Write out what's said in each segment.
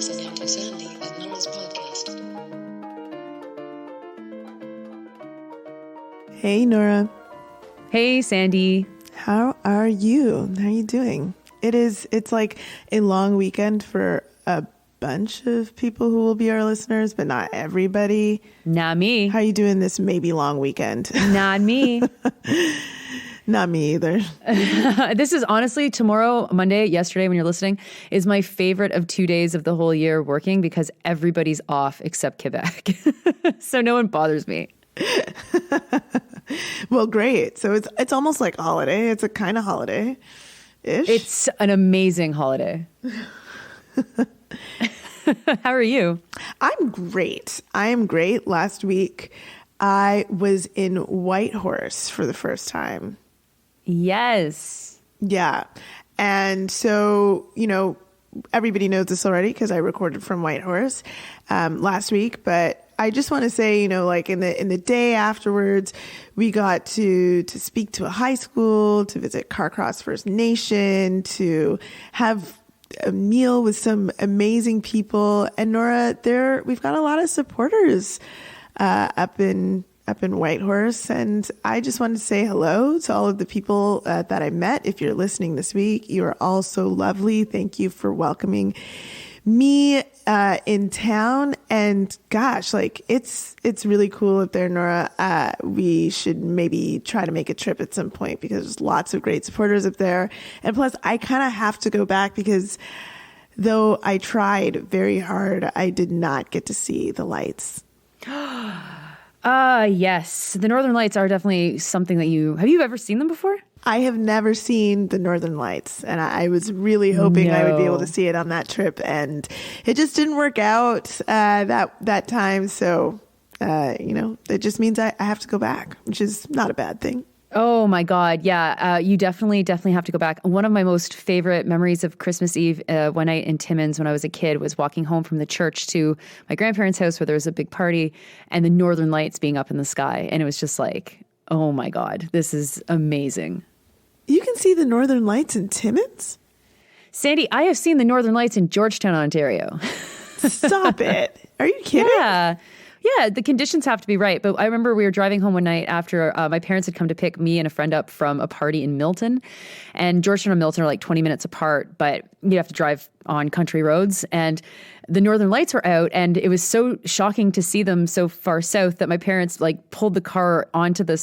Listening to Sandy and Nora's podcast. Hey, Nora. Hey, Sandy. How are you? How are you doing? It's like a long weekend for a bunch of people who will be our listeners, but not everybody. Not me. How are you doing this maybe long weekend? Not me. Not me either. This is honestly tomorrow, Monday, yesterday when you're listening, is my favorite of 2 days of the whole year working because everybody's off except Quebec. So no one bothers me. Well, great. So it's almost like a holiday. It's a kind of holiday-ish. It's an amazing holiday. How are you? I'm great. I am great. Last week, I was in Whitehorse for the first time. Yes. Yeah. And so, everybody knows this already because I recorded from Whitehorse last week. But I just want to say, like in the day afterwards, we got to speak to a high school, to visit Carcross First Nation, to have a meal with some amazing people. And Nora, we've got a lot of supporters up in Whitehorse. And I just wanted to say hello to all of the people that I met. If you're listening this week, you are all so lovely. Thank you for welcoming me in town. And gosh, it's really cool up there, Nora. We should maybe try to make a trip at some point because there's lots of great supporters up there. And plus, I kind of have to go back because though I tried very hard, I did not get to see the lights. Yes. The Northern Lights are definitely something that have you ever seen them before? I have never seen the Northern Lights, and I was really hoping I would be able to see it on that trip, and it just didn't work out that time. So, it just means I have to go back, which is not a bad thing. Oh my God. Yeah. You definitely have to go back. One of my most favorite memories of Christmas Eve one night in Timmins when I was a kid was walking home from the church to my grandparents' house where there was a big party and the Northern Lights being up in the sky. And it was just like, oh my God, this is amazing. You can see the Northern Lights in Timmins? Sandy, I have seen the Northern Lights in Georgetown, Ontario. Stop it. Are you kidding? Yeah, the conditions have to be right. But I remember we were driving home one night after my parents had come to pick me and a friend up from a party in Milton. And Georgetown and Milton are like 20 minutes apart, but you have to drive on country roads. And the Northern Lights were out, and it was so shocking to see them so far south that my parents pulled the car onto the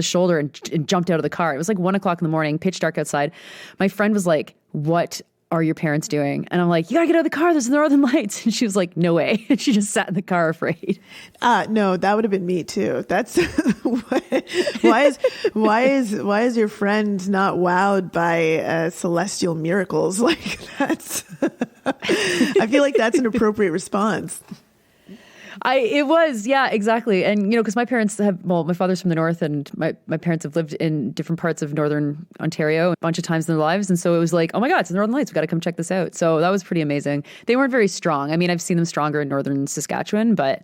shoulder and jumped out of the car. It was like 1 o'clock in the morning, pitch dark outside. My friend was like, "What are your parents doing?" And I'm like, "You gotta get out of the car. There's the Northern Lights." And she was like, "No way." And she just sat in the car afraid. No, that would have been me too. That's why is your friend not wowed by celestial miracles? That's, I feel like that's an appropriate response. It was, yeah, exactly. And, because my parents my father's from the north and my parents have lived in different parts of northern Ontario a bunch of times in their lives. And so it was like, oh my God, it's the Northern Lights. We've got to come check this out. So that was pretty amazing. They weren't very strong. I mean, I've seen them stronger in northern Saskatchewan, but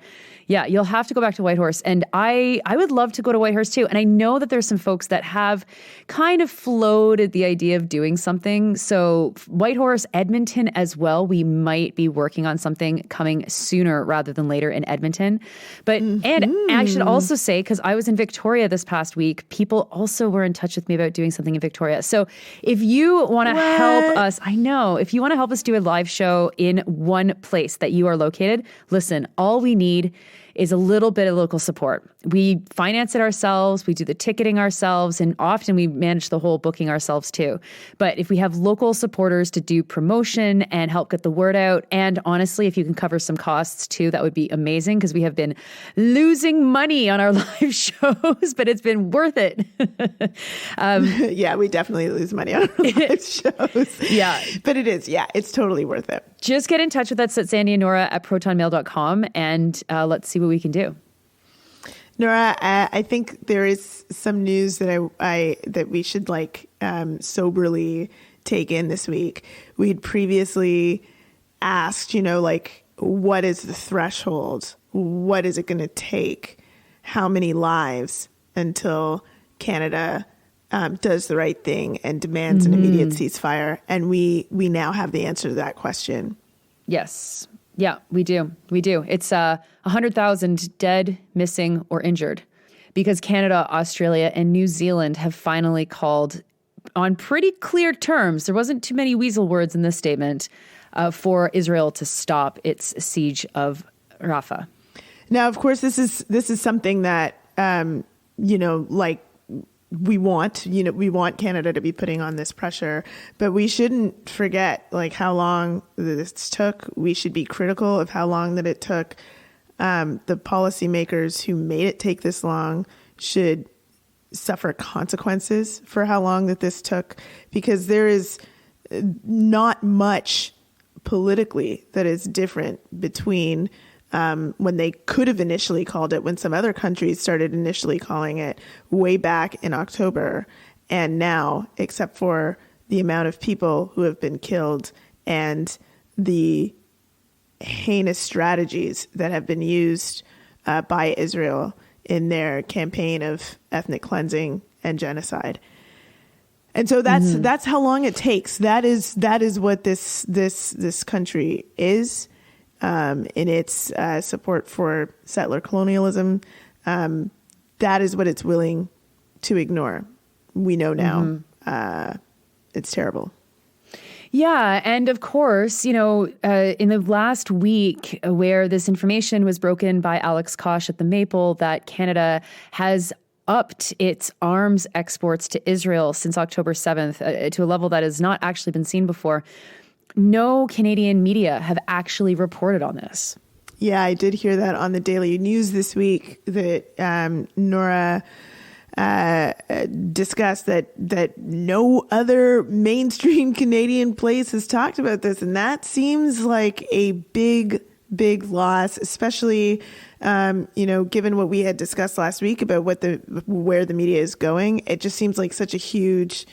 yeah, you'll have to go back to Whitehorse. And I would love to go to Whitehorse too. And I know that there's some folks that have kind of floated the idea of doing something. So Whitehorse, Edmonton as well. We might be working on something coming sooner rather than later in Edmonton. But, and I should also say, because I was in Victoria this past week, people also were in touch with me about doing something in Victoria. So if you want to help us, if you want to help us do a live show in one place that you are located, listen, all we need is a little bit of local support. We finance it ourselves, we do the ticketing ourselves, and often we manage the whole booking ourselves too. But if we have local supporters to do promotion and help get the word out, and honestly, if you can cover some costs too, that would be amazing because we have been losing money on our live shows, but it's been worth it. Yeah, we definitely lose money on our live shows. Yeah. But it is, it's totally worth it. Just get in touch with us at sandyandnora@protonmail.com and let's see what we can do. Nora, I think there is some news that that we should soberly take in this week. We had previously asked, what is the threshold? What is it going to take? How many lives until Canada does the right thing and demands an immediate ceasefire? And we now have the answer to that question. Yes. Yeah, we do. We do. It's 100,000 dead, missing, or injured because Canada, Australia, and New Zealand have finally called on pretty clear terms. There wasn't too many weasel words in this statement for Israel to stop its siege of Rafah. Now, of course, this is something that, we want Canada to be putting on this pressure, but we shouldn't forget how long this took. We should be critical of how long that it took. The policymakers who made it take this long should suffer consequences for how long that this took, because there is not much politically that is different between when they could have initially called it, when some other countries started initially calling it way back in October, and now, except for the amount of people who have been killed and the heinous strategies that have been used by Israel in their campaign of ethnic cleansing and genocide. And so that's how long it takes. That is what this country is. In its support for settler colonialism, that is what it's willing to ignore. We know now. It's terrible. Yeah. And of course, in the last week where this information was broken by Alex Kosh at the Maple that Canada has upped its arms exports to Israel since October 7th to a level that has not actually been seen before. No Canadian media have actually reported on this. Yeah, I did hear that on the Daily News this week that Nora discussed that no other mainstream Canadian place has talked about this. And that seems like a big loss, especially, given what we had discussed last week about where the media is going. It just seems like such a huge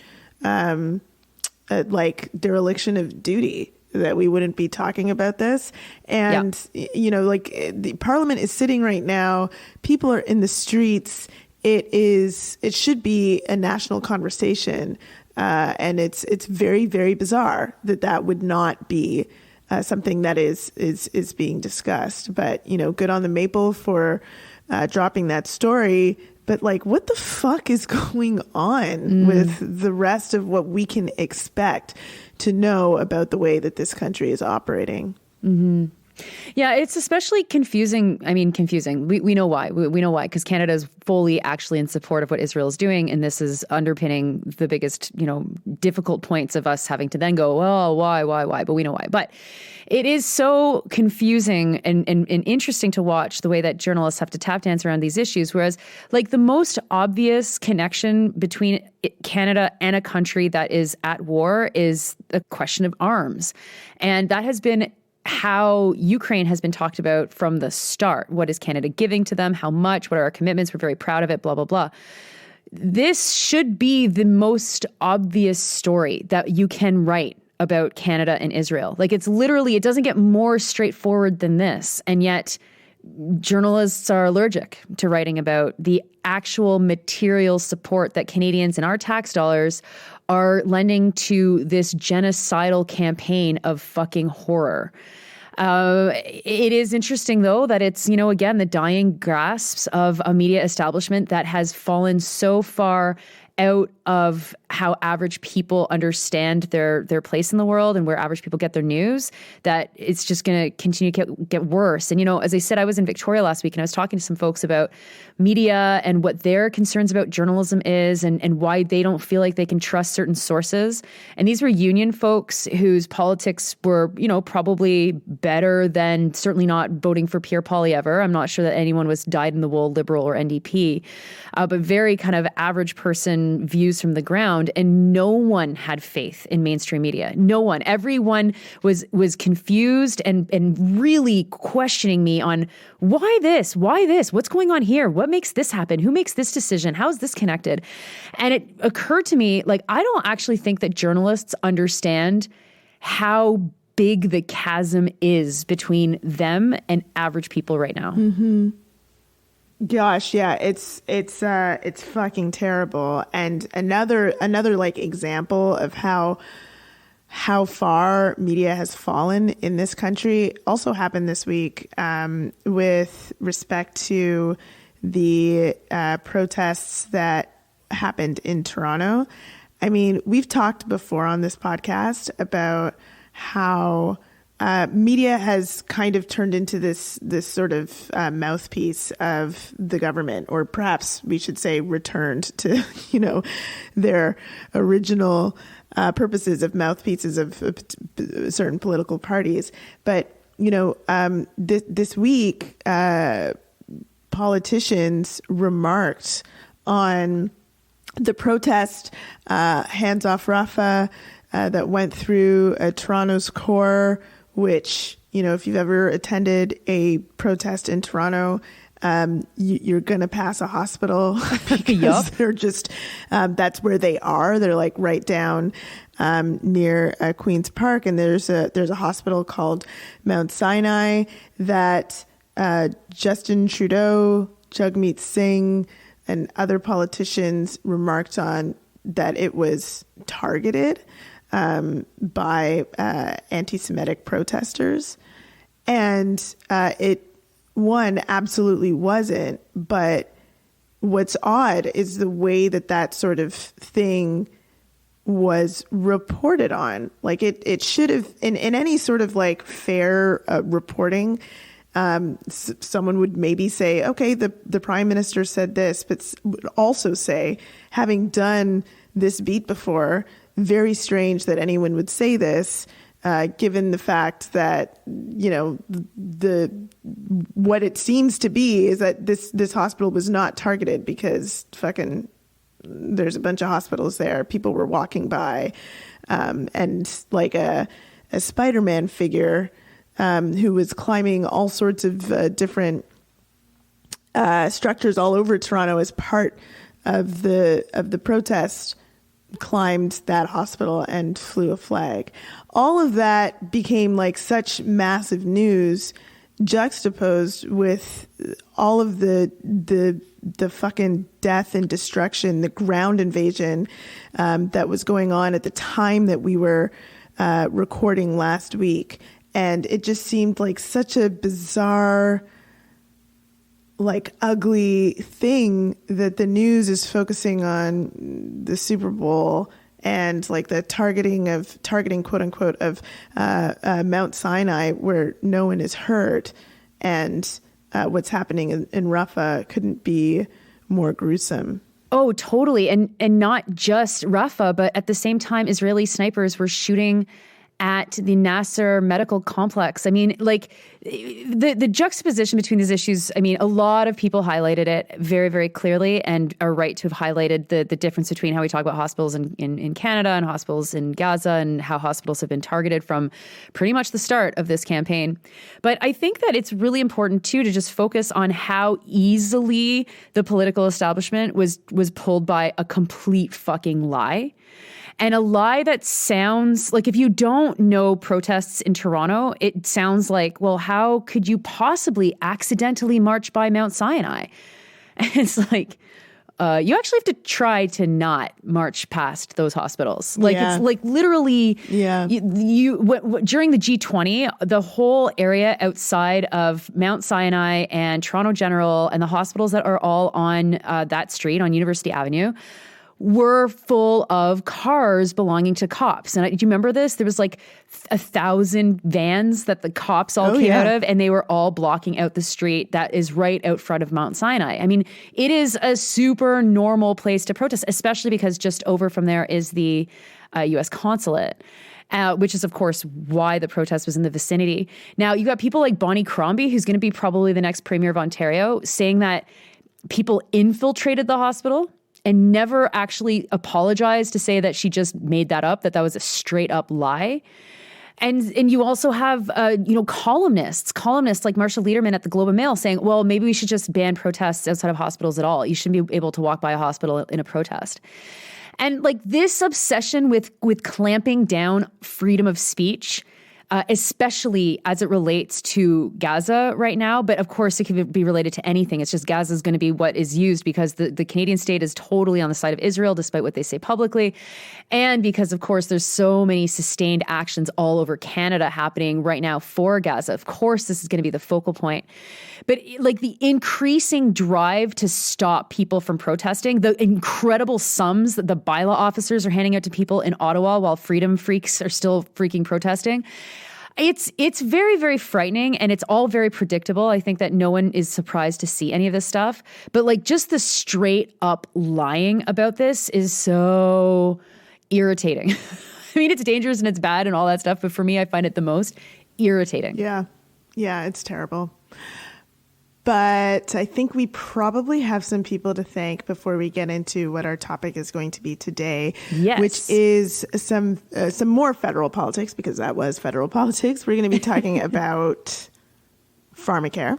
dereliction of duty that we wouldn't be talking about this. And, the Parliament is sitting right now. People are in the streets. It should be a national conversation. And it's very, very bizarre that would not be something that is being discussed. But, good on the Maple for dropping that story. But what the fuck is going on with the rest of what we can expect to know about the way that this country is operating? Mm-hmm. Yeah, it's especially confusing. I mean, confusing. We know why. We know why, because Canada is fully actually in support of what Israel is doing. And this is underpinning the biggest, difficult points of us having to then go, well, why? But we know why. But it is so confusing and interesting to watch the way that journalists have to tap dance around these issues. Whereas the most obvious connection between Canada and a country that is at war is the question of arms. And that has been how Ukraine has been talked about from the start. What is Canada giving to them? How much? What are our commitments? We're very proud of it, blah, blah, blah. This should be the most obvious story that you can write about Canada and Israel. It doesn't get more straightforward than this. And yet journalists are allergic to writing about the actual material support that Canadians and our tax dollars are lending to this genocidal campaign of fucking horror. It is interesting, though, that it's, again, the dying grasps of a media establishment that has fallen so far out of how average people understand their place in the world and where average people get their news, that it's just going to continue to get worse. And, as I said, I was in Victoria last week and I was talking to some folks about media and what their concerns about journalism is and why they don't feel like they can trust certain sources. And these were union folks whose politics were, probably better than certainly not voting for Pierre Poilievre. I'm not sure that anyone was dyed-in-the-wool Liberal or NDP, but very kind of average person views from the ground, and no one had faith in mainstream media. No one. Everyone was confused and really questioning me on why this? What's going on here? What makes this happen? Who makes this decision? How is this connected? And it occurred to me, I don't actually think that journalists understand how big the chasm is between them and average people right now. Mm-hmm. Gosh, yeah, it's fucking terrible. And another example of how how far media has fallen in this country also happened this week with respect to the protests that happened in Toronto. I mean, we've talked before on this podcast about how media has kind of turned into this sort of mouthpiece of the government, or perhaps we should say returned to, their original purposes of mouthpieces of certain political parties. But, this week, politicians remarked on the protest, Hands Off Rafah, that went through Toronto's core, which, if you've ever attended a protest in Toronto, you're going to pass a hospital because they're just, that's where they are. They're like right down near Queen's Park. And there's a hospital called Mount Sinai that Justin Trudeau, Jagmeet Singh, and other politicians remarked on that it was targeted by anti-Semitic protesters. And one absolutely wasn't. But what's odd is the way that sort of thing was reported on. Like it should have, in any sort of like fair reporting, someone would maybe say, okay, the prime minister said this, but would also say, having done this beat before, very strange that anyone would say this, given the fact that, what it seems to be is that this hospital was not targeted because fucking there's a bunch of hospitals there. People were walking by, and like a Spider-Man figure who was climbing all sorts of different structures all over Toronto as part of the protest, climbed that hospital and flew a flag. All of that became like such massive news, juxtaposed with all of the fucking death and destruction, the ground invasion that was going on at the time that we were recording last week. And it just seemed like such a bizarre, like ugly thing that the news is focusing on the Super Bowl and like the targeting quote unquote of Mount Sinai, where no one is hurt, and what's happening in Rafah couldn't be more gruesome. Oh, totally. And not just Rafah, but at the same time, Israeli snipers were shooting at the Nasser medical complex. I mean, like the juxtaposition between these issues, I mean, a lot of people highlighted it very, very clearly and are right to have highlighted the difference between how we talk about hospitals in Canada and hospitals in Gaza, and how hospitals have been targeted from pretty much the start of this campaign. But I think that it's really important too to just focus on how easily the political establishment was pulled by a complete fucking lie. And a lie that sounds like, if you don't know protests in Toronto, it sounds like, well, how could you possibly accidentally march by Mount Sinai? And it's like, you actually have to try to not march past those hospitals. Like, it's like literally, during the G20, the whole area outside of Mount Sinai and Toronto General and the hospitals that are all on that street on University Avenue were full of cars belonging to cops. And do you remember this? There was like 1,000 vans that the cops all came out of, and they were all blocking out the street that is right out front of Mount Sinai. I mean, it is a super normal place to protest, especially because just over from there is the U.S. consulate. Which is, of course, why the protest was in the vicinity. Now, you got people like Bonnie Crombie, who's going to be probably the next premier of Ontario, saying that people infiltrated the hospital and never actually apologized to say that she just made that up, that was a straight up lie. And you also have, columnists like Marsha Lederman at the Globe and Mail saying, well, maybe we should just ban protests outside of hospitals at all. You shouldn't be able to walk by a hospital in a protest. And like this obsession with clamping down freedom of speech especially as it relates to Gaza right now. But of course, it can be related to anything. It's just Gaza is going to be what is used because the Canadian state is totally on the side of Israel, despite what they say publicly. And because, of course, there's so many sustained actions all over Canada happening right now for Gaza. Of course, this is going to be the focal point. But like the increasing drive to stop people from protesting, the incredible sums that the bylaw officers are handing out to people in Ottawa while freedom freaks are still freaking protesting. It's very, very frightening, and it's all very predictable. I think that no one is surprised to see any of this stuff. But like just the straight up lying about this is so irritating. I mean, it's dangerous and it's bad and all that stuff. But for me, I find it the most irritating. Yeah. Yeah, it's terrible. But I think we probably have some people to thank before we get into what our topic is going to be today, yes, which is some more federal politics, because that was federal politics. We're going to be talking about Pharmacare.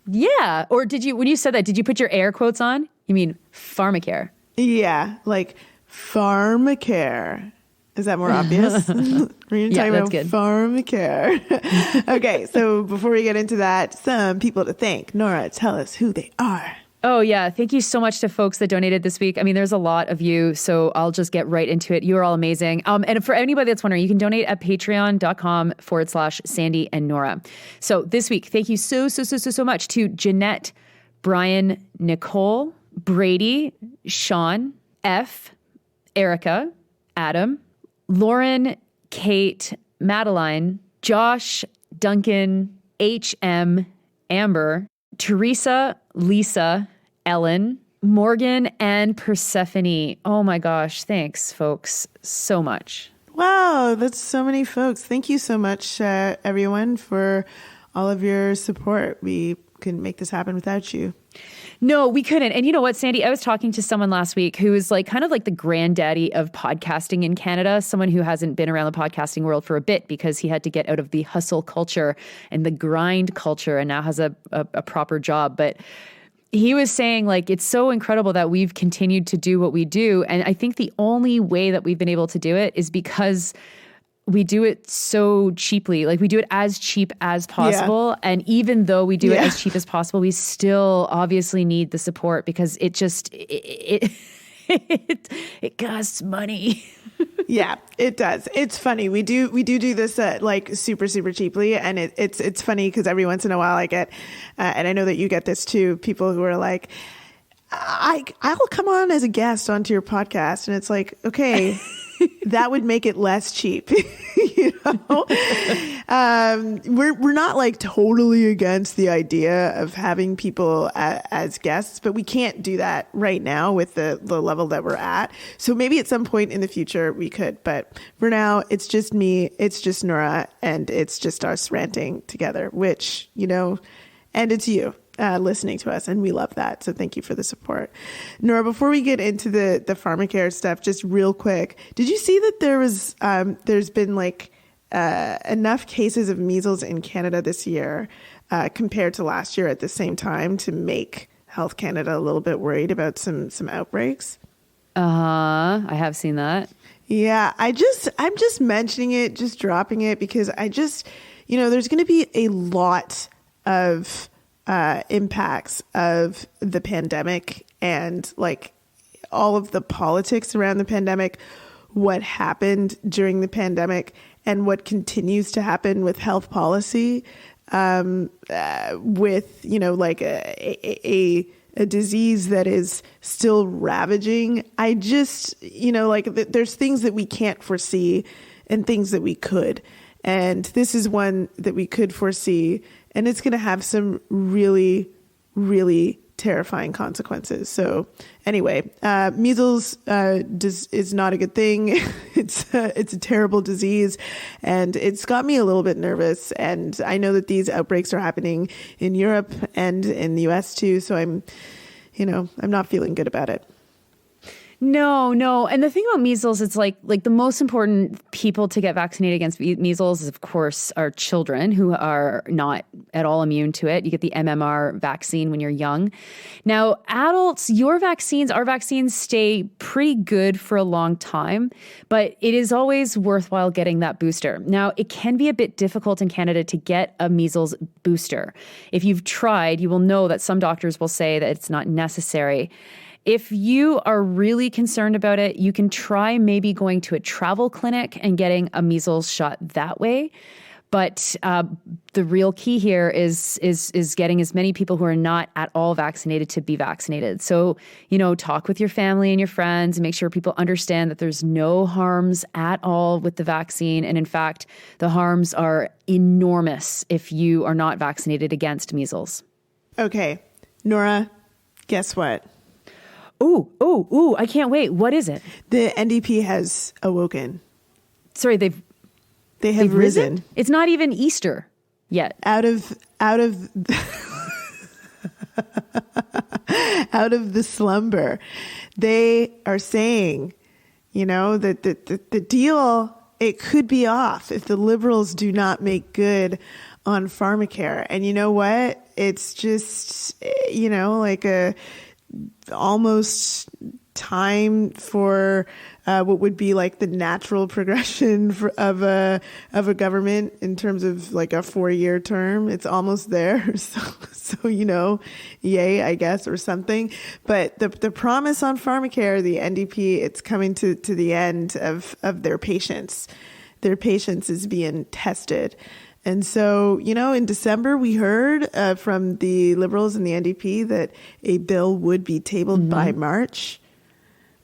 Yeah. Or when you said that, did you put your air quotes on? You mean Pharmacare? Yeah, like Pharmacare. Is that more obvious? We're going to talk about Pharmacare. Okay, so before we get into that, some people to thank. Nora, tell us who they are. Oh, yeah. Thank you so much to folks that donated this week. I mean, there's a lot of you, so I'll just get right into it. You are all amazing. And for anybody that's wondering, you can donate at patreon.com/Sandy and Nora. So this week, thank you so much to Jeanette, Brian, Nicole, Brady, Sean, F, Erica, Adam, Lauren, Kate, Madeline, Josh, Duncan, HM, Amber, Teresa, Lisa, Ellen, Morgan, and Persephone. Oh my gosh. Thanks, folks, so much. Wow, that's so many folks. Thank you so much, everyone, for all of your support. We couldn't make this happen without you. No, we couldn't. And you know what, Sandy? I was talking to someone last week who is like kind of like the granddaddy of podcasting in Canada, someone who hasn't been around the podcasting world for a bit because he had to get out of the hustle culture and the grind culture and now has a proper job. But he was saying like, it's so incredible that we've continued to do what we do. And I think the only way that we've been able to do it is because we do it so cheaply. Like we do it as cheap as possible. Yeah. And even though we do it as cheap as possible, we still obviously need the support because it just, it costs money. Yeah, it does. It's funny. We do this like super cheaply. And it's funny because every once in a while I get, and I know that you get this too, people who are like, I'll come on as a guest onto your podcast. And it's like, okay, that would make it less cheap. You know, we're not like totally against the idea of having people as guests, but we can't do that right now with the level that we're at. So maybe at some point in the future we could, but for now it's just me, it's just Nora, and it's just us ranting together, which, you know, and it's you listening to us, and we love that. So thank you for the support. Nora, before we get into the Pharmacare stuff, just real quick, did you see that there's been like enough cases of measles in Canada this year compared to last year at the same time to make Health Canada a little bit worried about some outbreaks? I have seen that. Yeah, I'm just mentioning it, just dropping it, because there's going to be a lot of impacts of the pandemic and like all of the politics around the pandemic, what happened during the pandemic and what continues to happen with health policy, with, like a disease that is still ravaging. I just, there's things that we can't foresee and things that we could. And this is one that we could foresee. And it's going to have some really, really terrifying consequences. So anyway, measles is not a good thing. It's a terrible disease, and it's got me a little bit nervous. And I know that these outbreaks are happening in Europe and in the US too. So I'm not feeling good about it. No. And the thing about measles, it's like the most important people to get vaccinated against measles is, of course, our children who are not at all immune to it. You get the MMR vaccine when you're young. Now, adults, our vaccines stay pretty good for a long time, but it is always worthwhile getting that booster. Now, it can be a bit difficult in Canada to get a measles booster. If you've tried, you will know that some doctors will say that it's not necessary. If you are really concerned about it, you can try maybe going to a travel clinic and getting a measles shot that way. But the real key here is getting as many people who are not at all vaccinated to be vaccinated. So, talk with your family and your friends and make sure people understand that there's no harms at all with the vaccine. And in fact, the harms are enormous if you are not vaccinated against measles. Okay, Nora, guess what? Ooh, I can't wait. What is it? The NDP has awoken. Sorry, They have risen. It's not even Easter yet. Out of out of the slumber. They are saying, that the deal, it could be off if the Liberals do not make good on Pharmacare. And you know what? It's just, like a almost time for what would be like the natural progression of a government in terms of like a 4-year term. It's almost there. So yay, I guess, or something. But the promise on Pharmacare, the NDP, it's coming to the end of their patience. Their patience is being tested. And so, in December, we heard from the Liberals and the NDP that a bill would be tabled by March.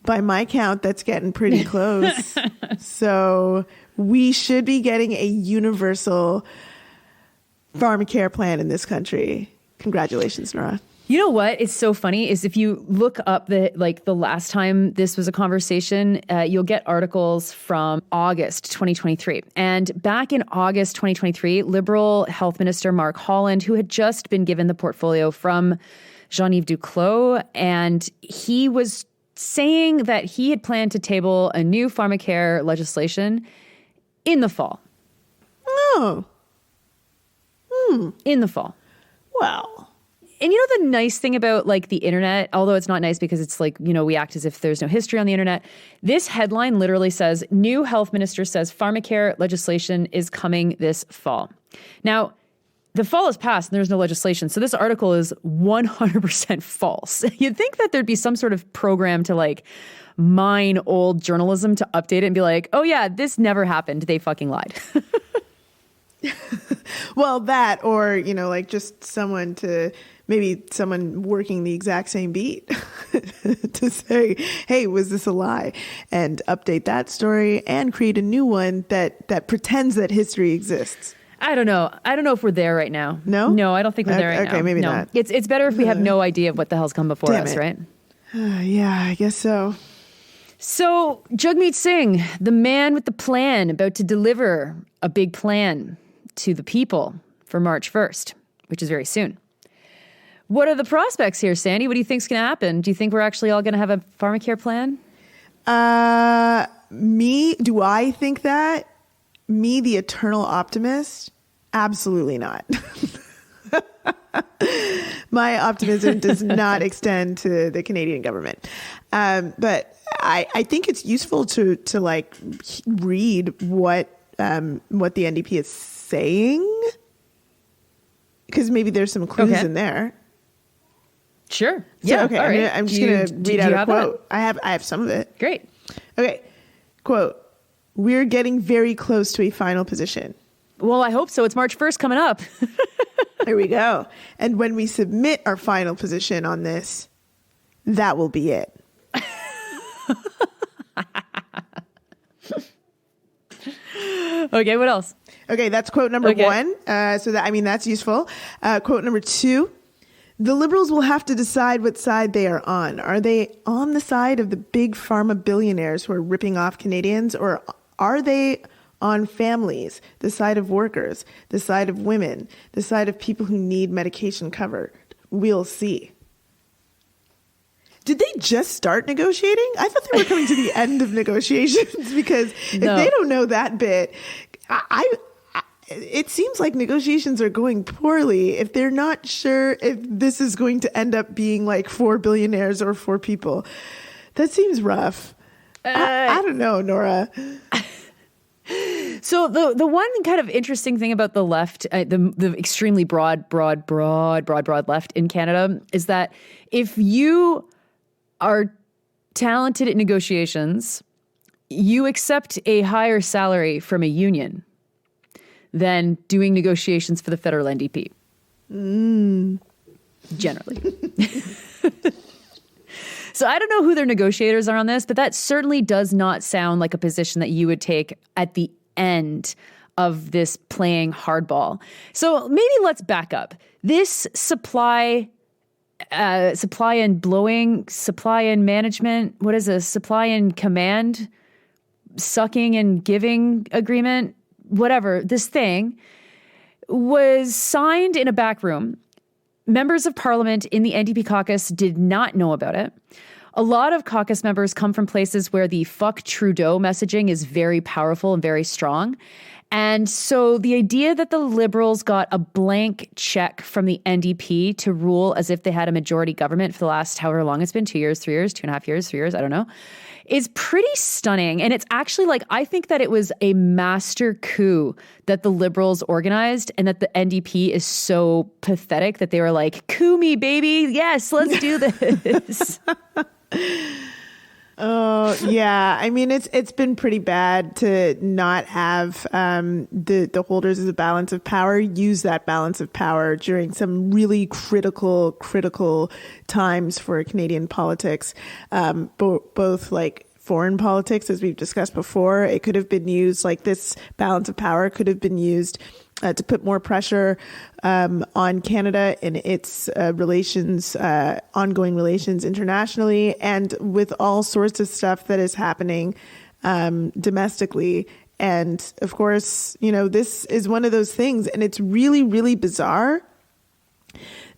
By my count, that's getting pretty close. So we should be getting a universal Pharmacare plan in this country. Congratulations, Nora. You know what is so funny is if you look up the last time this was a conversation, you'll get articles from August 2023. And back in August 2023, Liberal Health Minister Mark Holland, who had just been given the portfolio from Jean-Yves Duclos, and he was saying that he had planned to table a new Pharmacare legislation in the fall. Oh. In the fall. Well. And the nice thing about the internet, although it's not nice because it's we act as if there's no history on the internet. This headline literally says, new health minister says Pharmacare legislation is coming this fall. Now, the fall has passed and there's no legislation. So this article is 100% false. You'd think that there'd be some sort of program to mine old journalism to update it and be like, oh yeah, this never happened. They fucking lied. Well, that, or, just someone working the exact same beat to say, hey, was this a lie? And update that story and create a new one that pretends that history exists. I don't know. I don't know if we're there right now. No? No, I don't think we're there right now. Okay, maybe not. It's better if we have no idea of what the hell's come before us, right? Yeah, I guess so. So, Jagmeet Singh, the man with the plan, about to deliver a big plan to the people for March 1st, which is very soon. What are the prospects here, Sandy? What do you think's going to happen? Do you think we're actually all going to have a Pharmacare plan? Do I think that? Me, the eternal optimist? Absolutely not. My optimism does not extend to the Canadian government. But I think it's useful to read what the NDP is saying, because maybe there's some clues in there. Sure. So, Yeah. okay. All right. I'm just going to read out a quote. I have some of it. Great. Okay. Quote, we're getting very close to a final position. Well, I hope so. It's March 1st coming up. There we go. And when we submit our final position on this, that will be it. Okay, what else? Okay, that's quote number one. That's useful. Quote number two. The Liberals will have to decide what side they are on. Are they on the side of the big pharma billionaires who are ripping off Canadians, or are they on families, the side of workers, the side of women, the side of people who need medication covered? We'll see. Did they just start negotiating? I thought they were coming to the end of negotiations because if they don't know that bit, it seems like negotiations are going poorly if they're not sure if this is going to end up being like 4 billionaires or 4 people. That seems rough. I don't know, Nora. So the one kind of interesting thing about the left, the extremely broad left in Canada is that if you are talented at negotiations, you accept a higher salary from a union than doing negotiations for the federal NDP. Generally. So I don't know who their negotiators are on this, but that certainly does not sound like a position that you would take at the end of this playing hardball. So maybe let's back up. This supply and management, what is this? Supply and command, sucking and giving agreement, whatever, this thing was signed in a back room. Members of parliament in the NDP caucus did not know about it. A lot of caucus members come from places where the fuck Trudeau messaging is very powerful and very strong. And so the idea that the Liberals got a blank check from the NDP to rule as if they had a majority government for the last however long it's been, 2 years, 3 years, 2.5 years, 3 years, I don't know, is pretty stunning. And it's actually like, I think that it was a master coup that the Liberals organized and that the NDP is so pathetic that they were like, coup me, baby. Yes, let's do this. Oh, yeah. I mean, it's been pretty bad to not have the holders of the balance of power use that balance of power during some really critical times for Canadian politics, both like foreign politics, as we've discussed before. It could have been used, like this balance of power could have been used to put more pressure on Canada in its ongoing relations internationally, and with all sorts of stuff that is happening domestically. And of course, this is one of those things, and it's really, really bizarre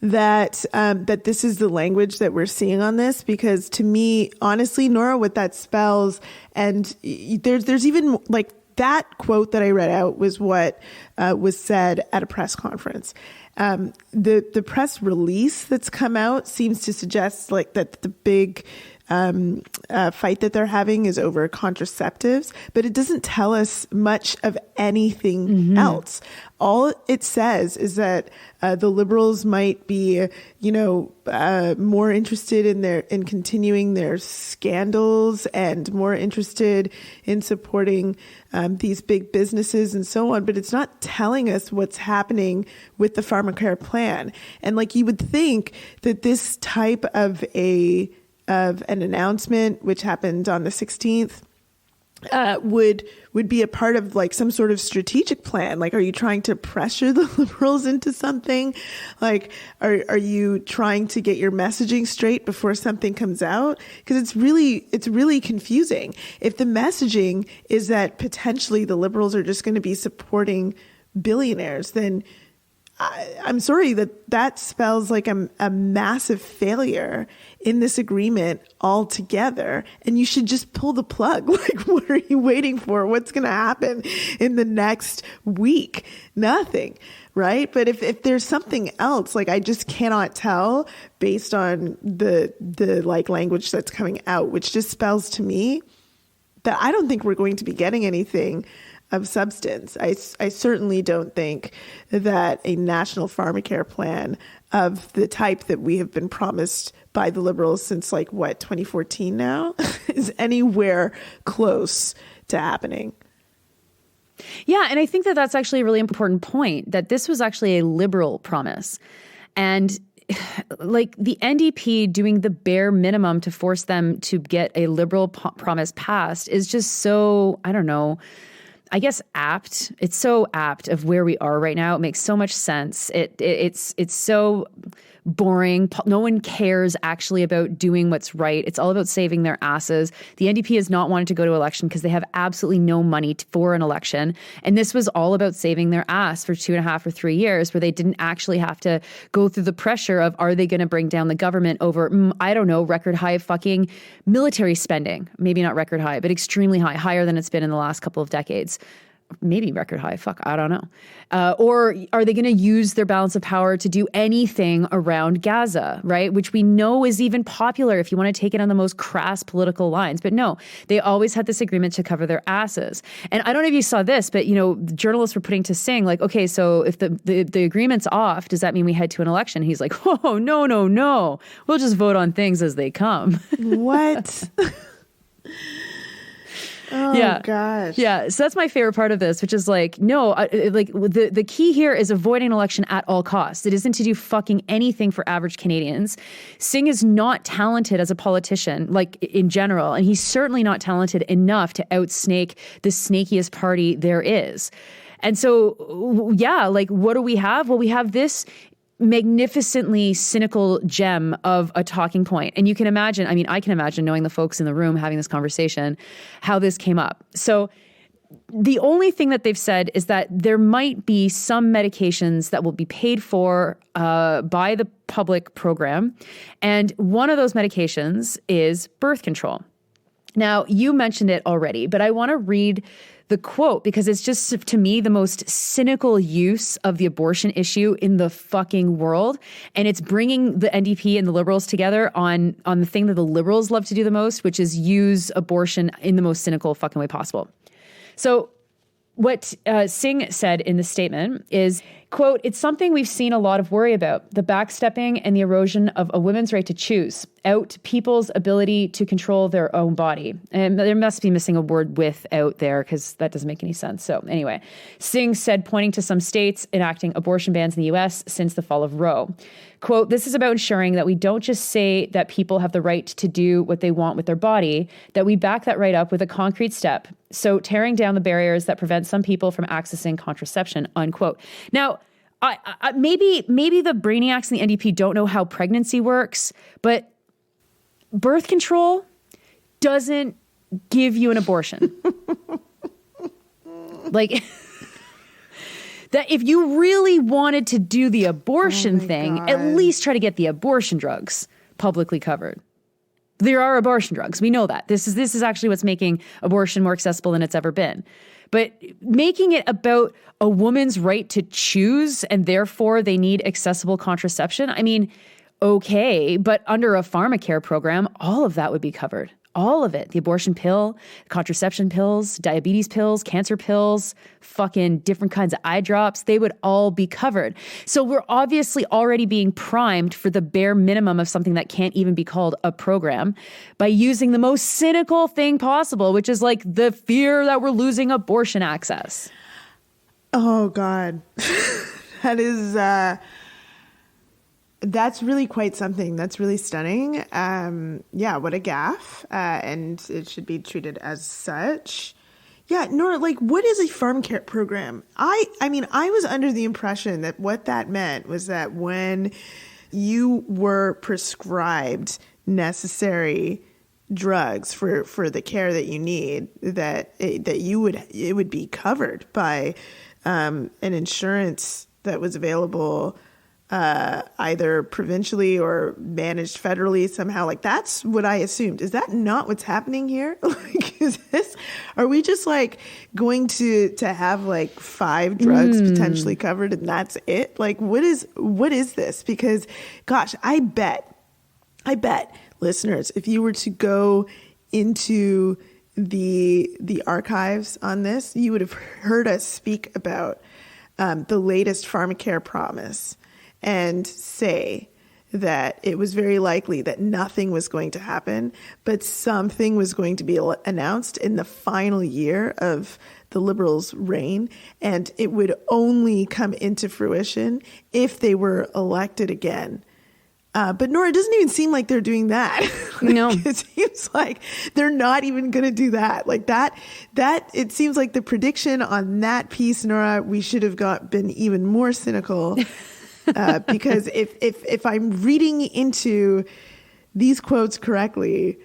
that that this is the language that we're seeing on this, because to me, honestly, Nora, what that spells, and there's even like that quote that I read out was what was said at a press conference. The press release that's come out seems to suggest like that the big fight that they're having is over contraceptives, but it doesn't tell us much of anything else. All it says is that the Liberals might be, more interested in continuing their scandals and more interested in supporting these big businesses and so on. But it's not telling us what's happening with the Pharmacare plan. And like you would think that this type of an announcement, which happened on the 16th, would be a part of like some sort of strategic plan. Like, are you trying to pressure the Liberals into something? Like, are you trying to get your messaging straight before something comes out? Because it's really confusing. If the messaging is that potentially the Liberals are just going to be supporting billionaires, then I'm sorry, that spells like a massive failure in this agreement altogether. And you should just pull the plug. Like, what are you waiting for? What's going to happen in the next week? Nothing, right? But if there's something else, like I just cannot tell based on the like language that's coming out, which just spells to me that I don't think we're going to be getting anything of substance. I certainly don't think that a national Pharmacare plan of the type that we have been promised by the Liberals since 2014 now is anywhere close to happening. Yeah, and I think that that's actually a really important point, that this was actually a Liberal promise. And like the NDP doing the bare minimum to force them to get a Liberal promise passed is just so, I don't know, I guess apt. It's so apt of where we are right now. It makes so much sense. It's so boring. No one cares actually about doing what's right. It's all about saving their asses. The NDP has not wanted to go to election because they have absolutely no money for an election. And this was all about saving their ass for 2.5 or 3 years, where they didn't actually have to go through the pressure of, are they going to bring down the government over, I don't know, record high fucking military spending. Maybe not record high, but extremely high, higher than it's been in the last couple of decades. Maybe record high. Fuck, I don't know. Or are they going to use their balance of power to do anything around Gaza, right? Which we know is even popular if you want to take it on the most crass political lines. But no, they always had this agreement to cover their asses. And I don't know if you saw this, but, the journalists were putting to Singh, like, okay, so if the agreement's off, does that mean we head to an election? He's like, oh, no. We'll just vote on things as they come. What? Oh, yeah. Gosh. Yeah. So that's my favorite part of this, which is like, no, the key here is avoiding election at all costs. It isn't to do fucking anything for average Canadians. Singh is not talented as a politician, like in general, and he's certainly not talented enough to outsnake the snakiest party there is. And so, yeah, like, what do we have? Well, we have this magnificently cynical gem of a talking point. And you can imagine, I can imagine, knowing the folks in the room having this conversation, how this came up. So the only thing that they've said is that there might be some medications that will be paid for by the public program. And one of those medications is birth control. Now, you mentioned it already, but I want to read the quote because it's just, to me, the most cynical use of the abortion issue in the fucking world. And it's bringing the NDP and the Liberals together on the thing that the Liberals love to do the most, which is use abortion in the most cynical fucking way possible. So what Singh said in the statement is, quote, "It's something we've seen a lot of worry about, the backstepping and the erosion of a woman's right to choose, out people's ability to control their own body." And there must be missing a word with out there because that doesn't make any sense. So anyway, Singh said, pointing to some states enacting abortion bans in the U.S. since the fall of Roe, quote, "This is about ensuring that we don't just say that people have the right to do what they want with their body, that we back that right up with a concrete step. So tearing down the barriers that prevent some people from accessing contraception," unquote. Now, maybe the brainiacs in the NDP don't know how pregnancy works, but birth control doesn't give you an abortion. Like, that if you really wanted to do the abortion thing, God. at least try to get the abortion drugs publicly covered. There are abortion drugs. We know that. This is actually what's making abortion more accessible than it's ever been. But making it about a woman's right to choose and therefore they need accessible contraception, okay, but under a Pharmacare program, all of that would be covered. All of it. The abortion pill, contraception pills, diabetes pills, cancer pills, fucking different kinds of eye drops, they would all be covered. So we're obviously already being primed for the bare minimum of something that can't even be called a program by using the most cynical thing possible, which is like the fear that we're losing abortion access. Oh, God. That is... That's really quite something. That's really stunning. Yeah, what a gaffe. And it should be treated as such. Yeah, Nora, like, what is a Pharmacare program? I was under the impression that what that meant was that when you were prescribed necessary drugs for the care that you need, that it would be covered by an insurance that was available either provincially or managed federally somehow. Like, that's what I assumed. Is that not what's happening here? Like, are we just like going to have like 5 drugs potentially covered and that's it? Like, what is this? Because gosh, I bet listeners, if you were to go into the archives on this, you would have heard us speak about the latest Pharmacare promise and say that it was very likely that nothing was going to happen, but something was going to be announced in the final year of the Liberals' reign, and it would only come into fruition if they were elected again. But Nora, it doesn't even seem like they're doing that. No. It seems like they're not even going to do that. Like that, it seems like the prediction on that piece, Nora, we should have been even more cynical. Because if I'm reading into these quotes correctly,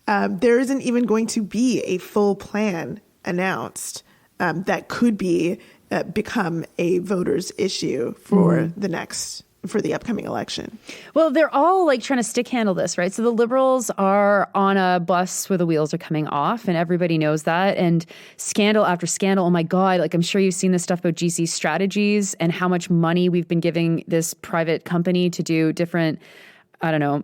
there isn't even going to be a full plan announced that could become a voters issue for for the upcoming election. Well, they're all like trying to stick handle this, right? So the Liberals are on a bus where the wheels are coming off, and everybody knows that. And scandal after scandal. Oh my God. Like, I'm sure you've seen this stuff about GC Strategies and how much money we've been giving this private company to do different, I don't know,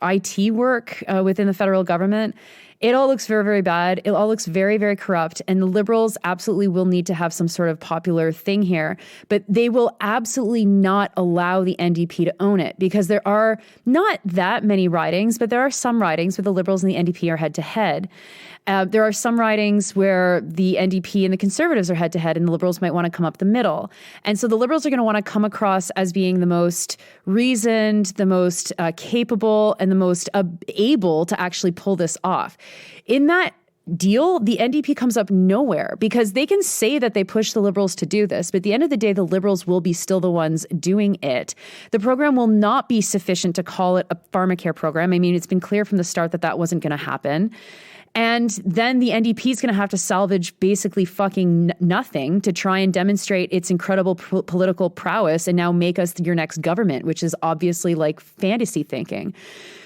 IT work within the federal government. It all looks very, very bad. It all looks very, very corrupt. And the Liberals absolutely will need to have some sort of popular thing here. But they will absolutely not allow the NDP to own it, because there are not that many ridings, but there are some ridings where the Liberals and the NDP are head to head. There are some ridings where the NDP and the Conservatives are head to head, and the Liberals might want to come up the middle. And so the Liberals are going to want to come across as being the most reasoned, the most capable, and the most able to actually pull this off. In that deal, the NDP comes up nowhere, because they can say that they push the Liberals to do this, but at the end of the day, the Liberals will be still the ones doing it. The program will not be sufficient to call it a Pharmacare program. I mean, it's been clear from the start that that wasn't going to happen. And then the NDP is going to have to salvage basically fucking nothing to try and demonstrate its incredible political prowess and now make us your next government, which is obviously like fantasy thinking.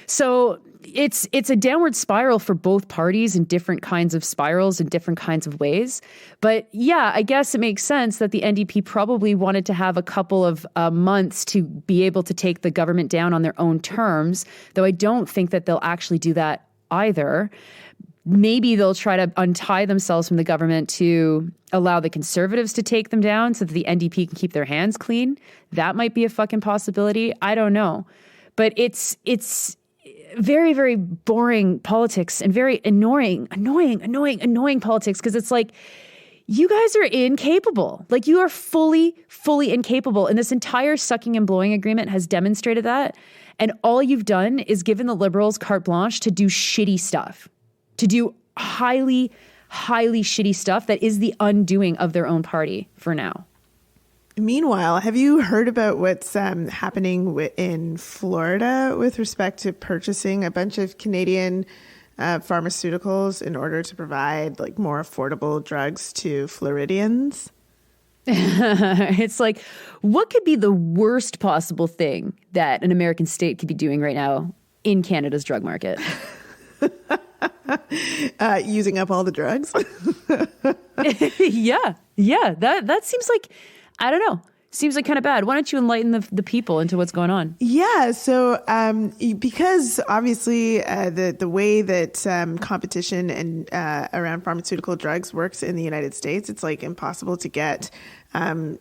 So it's a downward spiral for both parties in different kinds of spirals in different kinds of ways. But yeah, I guess it makes sense that the NDP probably wanted to have a couple of months to be able to take the government down on their own terms, though I don't think that they'll actually do that either. Maybe they'll try to untie themselves from the government to allow the Conservatives to take them down so that the NDP can keep their hands clean. That might be a fucking possibility. I don't know. But it's very, very boring politics and very annoying politics, because it's like, you guys are incapable. Like, you are fully incapable. And this entire sucking and blowing agreement has demonstrated that. And all you've done is given the Liberals carte blanche to do shitty stuff. To do highly shitty stuff that is the undoing of their own party for now. Meanwhile, have you heard about what's happening in Florida with respect to purchasing a bunch of Canadian pharmaceuticals in order to provide like more affordable drugs to Floridians? It's like, what could be the worst possible thing that an American state could be doing right now in Canada's drug market? Using up all the drugs. Yeah. That seems like, I don't know. Seems like kind of bad. Why don't you enlighten the people into what's going on? Yeah. So because obviously the way that competition and around pharmaceutical drugs works in the United States, it's like impossible to get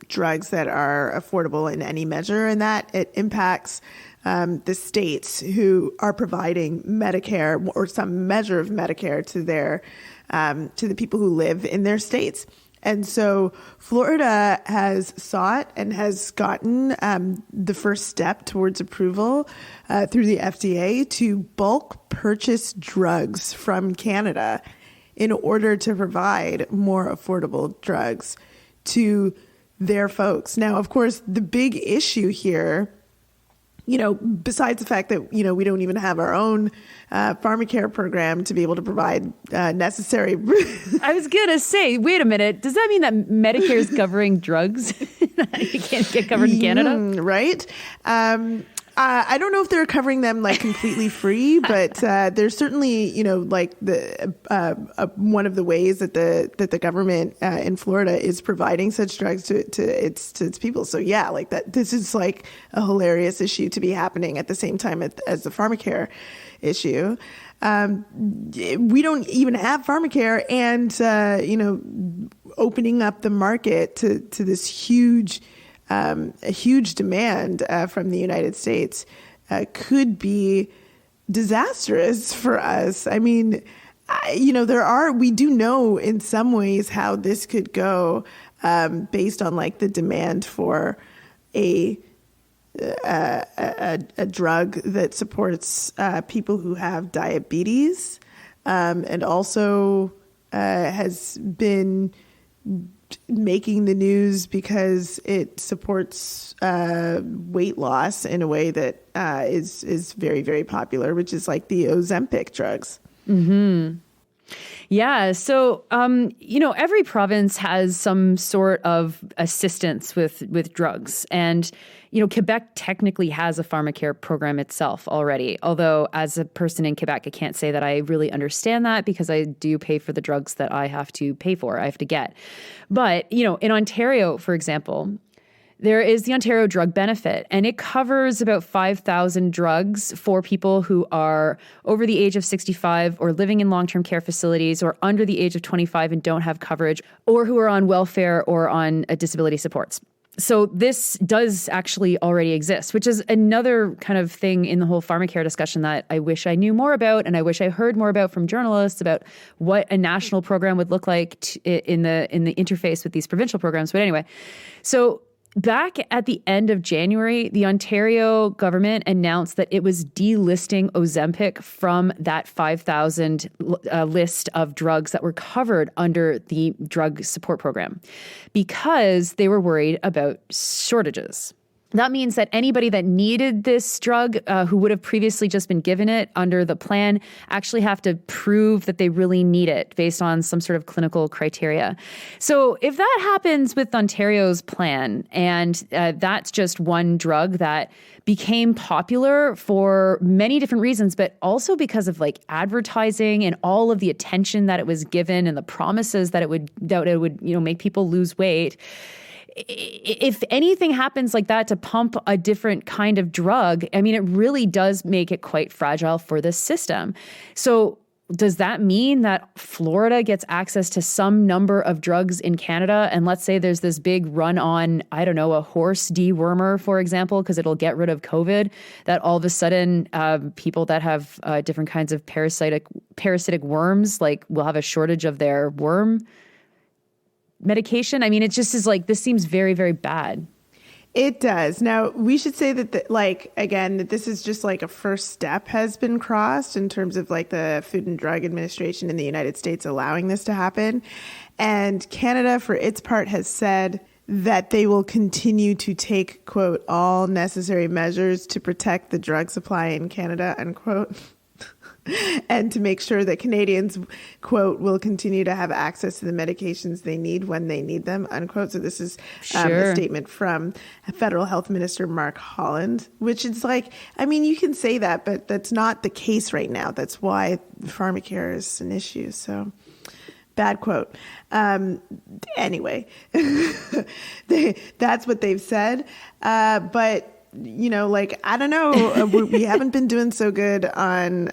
drugs that are affordable in any measure, and that it impacts the states who are providing Medicare or some measure of Medicare to their to the people who live in their states. And so Florida has sought and has gotten the first step towards approval through the FDA to bulk purchase drugs from Canada in order to provide more affordable drugs to their folks. Now, of course, the big issue here, besides the fact that, we don't even have our own Pharmacare program to be able to provide necessary. I was going to say, wait a minute. Does that mean that Medicare is covering drugs that you can't get covered in Canada? Right. I don't know if they're covering them like completely free, but there's certainly, like the one of the ways that the government in Florida is providing such drugs to its people. So yeah, like that. This is like a hilarious issue to be happening at the same time as the Pharmacare issue. We don't even have Pharmacare, and opening up the market to this huge. A huge demand from the United States could be disastrous for us. I mean, we do know in some ways how this could go based on like the demand for a drug that supports people who have diabetes and also has been making the news because it supports weight loss in a way that is very, very popular, which is like the Ozempic drugs. Mm-hmm. Yeah. So, every province has some sort of assistance with drugs. And, Quebec technically has a Pharmacare program itself already. Although as a person in Quebec, I can't say that I really understand that because I do pay for the drugs that I have to pay for, I have to get. But, in Ontario, for example, there is the Ontario Drug Benefit, and it covers about 5,000 drugs for people who are over the age of 65 or living in long-term care facilities or under the age of 25 and don't have coverage or who are on welfare or on disability supports. So this does actually already exist, which is another kind of thing in the whole Pharmacare discussion that I wish I knew more about, and I wish I heard more about from journalists about what a national program would look like in the interface with these provincial programs. But anyway, so back at the end of January, the Ontario government announced that it was delisting Ozempic from that 5,000 list of drugs that were covered under the drug support program because they were worried about shortages. That means that anybody that needed this drug, who would have previously just been given it under the plan, actually have to prove that they really need it based on some sort of clinical criteria. So if that happens with Ontario's plan, and that's just one drug that became popular for many different reasons, but also because of like advertising and all of the attention that it was given and the promises that it would make people lose weight. If anything happens like that to pump a different kind of drug, I mean, it really does make it quite fragile for this system. So does that mean that Florida gets access to some number of drugs in Canada? And let's say there's this big run on, I don't know, a horse dewormer, for example, because it'll get rid of COVID, that all of a sudden people that have different kinds of parasitic worms, like will have a shortage of their worm medication. I mean, it just is like, this seems very, very bad. It does. Now, we should say that, that this is just like a first step has been crossed in terms of like the Food and Drug Administration in the United States allowing this to happen. And Canada, for its part, has said that they will continue to take, quote, all necessary measures to protect the drug supply in Canada, unquote. And to make sure that Canadians, quote, will continue to have access to the medications they need when they need them, unquote. So this is a statement from Federal Health Minister Mark Holland, which is like, I mean, you can say that, but that's not the case right now. That's why Pharmacare is an issue. So bad quote. Anyway, that's what they've said. But I don't know. We haven't been doing so good on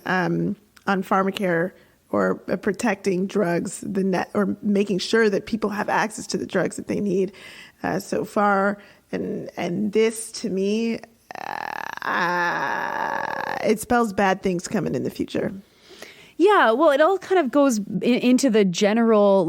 Pharmacare or protecting drugs, or making sure that people have access to the drugs that they need so far. And this, to me, it spells bad things coming in the future. Yeah, well, it all kind of goes into the general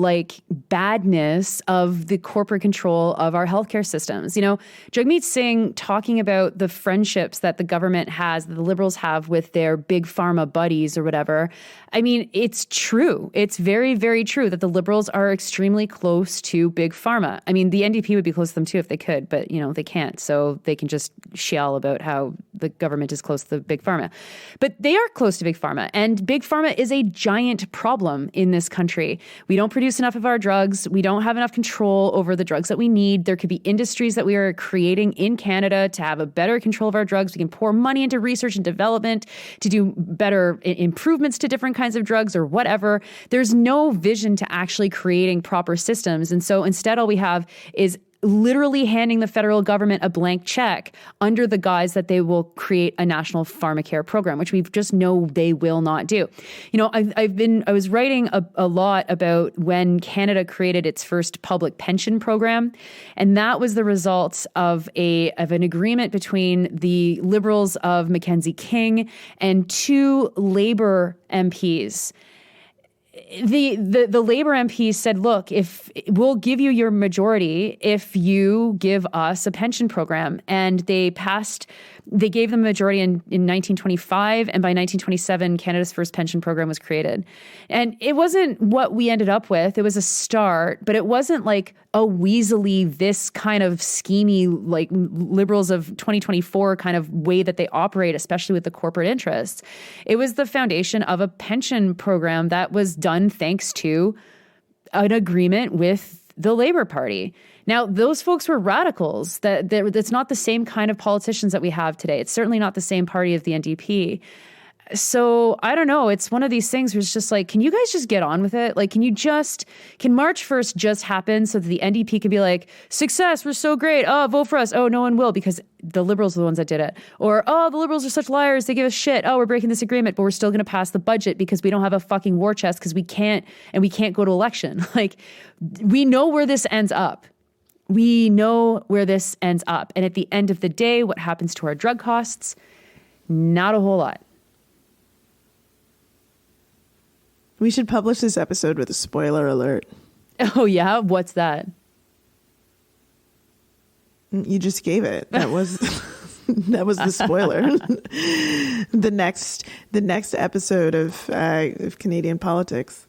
badness of the corporate control of our healthcare systems. Jagmeet Singh talking about the friendships that the government has, that the Liberals have with their big pharma buddies or whatever. I mean, it's true. It's very, very true that the Liberals are extremely close to big pharma. I mean, the NDP would be close to them too if they could, but they can't. So they can just shell about how the government is close to the big pharma. But they are close to big pharma, and big pharma is a giant problem in this country. We don't produce enough of our drugs. We don't have enough control over the drugs that we need. There could be industries that we are creating in Canada to have a better control of our drugs. We can pour money into research and development to do better improvements to different kinds of drugs or whatever. There's no vision to actually creating proper systems. And so instead, all we have is literally handing the federal government a blank check under the guise that they will create a national pharmacare program, which we just know they will not do. I was writing a lot about when Canada created its first public pension program, and that was the result of an agreement between the Liberals of Mackenzie King and two Labour MPs. The Labour MPs said, look, if we'll give you your majority if you give us a pension program. And they gave them a majority in 1925. And by 1927, Canada's first pension program was created. And it wasn't what we ended up with. It was a start, but it wasn't like a weaselly, this kind of schemy, like liberals of 2024 kind of way that they operate, especially with the corporate interests. It was the foundation of a pension program that was done thanks to an agreement with the Labour Party. Now, those folks were radicals. That's not the same kind of politicians that we have today. It's certainly not the same party as the NDP. So I don't know. It's one of these things where it's just like, can you guys just get on with it? Like, can March 1st just happen so that the NDP can be like, success, we're so great. Oh, vote for us. Oh, no one will because the Liberals are the ones that did it. Or, oh, the Liberals are such liars. They give us shit. Oh, we're breaking this agreement, but we're still going to pass the budget because we don't have a fucking war chest because we can't go to election. Like, we know where this ends up. We know where this ends up. And at the end of the day, what happens to our drug costs? Not a whole lot. We should publish this episode with a spoiler alert. Oh, yeah? What's that? You just gave it. That was the spoiler. the next episode of Canadian politics.